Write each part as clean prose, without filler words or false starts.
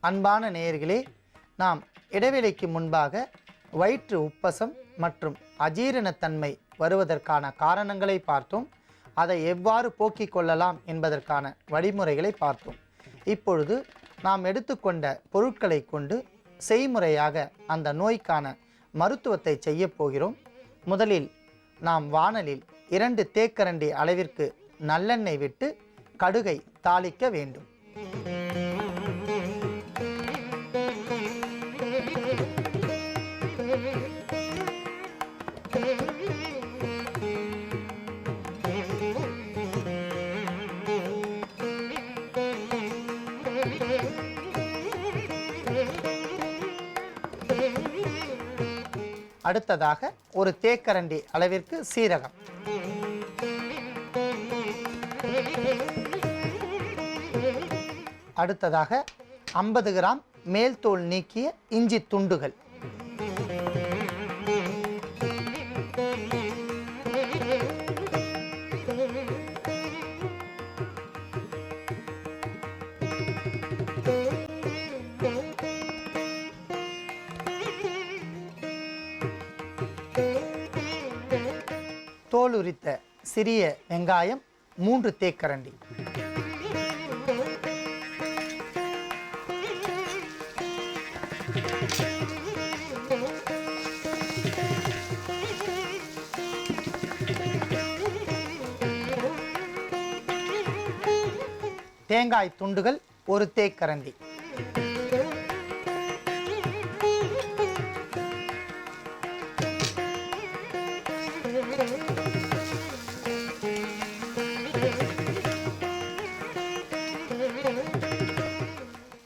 அன்பான நேயர்களே, நாம் இடைவேளைக்கு முன்பாக வயிற்று உப்பசம் மற்றும் அஜீரணத்தன்மை வருவதற்கான காரணங்களை பார்த்தோம். அதை எவ்வாறு போக்கிக் கொள்ளலாம் என்பதற்கான வழிமுறைகளை பார்த்தோம். இப்பொழுது நாம் எடுத்துக்கொண்ட பொருட்களை கொண்டு செய்முறையாக அந்த நோய்க்கான மருத்துவத்தை செய்ய போகிறோம். முதலில் நாம் வாணலில் 2 தேக்கரண்டி அளவிற்கு நல்லெண்ணெய் விட்டு கடுகை தாளிக்க வேண்டும். அடுத்ததாக ஒரு தேக்கரண்டி அளவிற்கு சீரகம், அடுத்ததாக 50 கிராம் மேல் தோல் நீக்கிய இஞ்சி துண்டுகள், தோல் உரித்த சிறிய வெங்காயம் 3 தேக்கரண்டி, தேங்காய் துண்டுகள் 1 தேக்கரண்டி,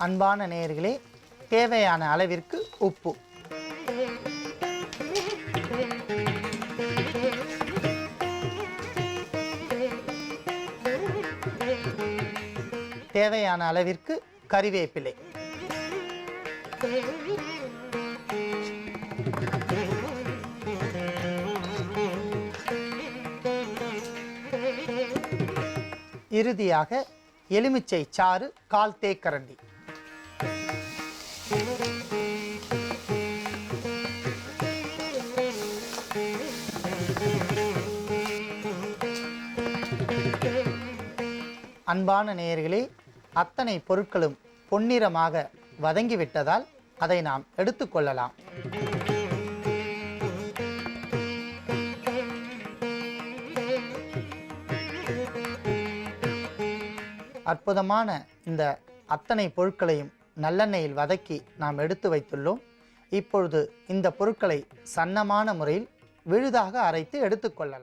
அன்பான நேயர்களே, தேவையான அளவிற்கு உப்பு, தேவையான அளவிற்கு கறிவேப்பிலை, இறுதியாக எலுமிச்சை சாறு 1/4 தேக்கரண்டி. அன்பான நேயர்களே, அத்தனை பொருட்களும் பொன்னிறமாக வதங்கிவிட்டதால் அதை நாம் எடுத்துக்கொள்ளலாம். அற்புதமான இந்த அத்தனை பொருட்களையும் நல்லெண்ணெயில் வதக்கி நாம் எடுத்து வைத்துள்ளோம். இப்பொழுது இந்த பொருட்களை சன்னமான முறையில் விழுதாக அரைத்து எடுத்துக்கொள்ளலாம்.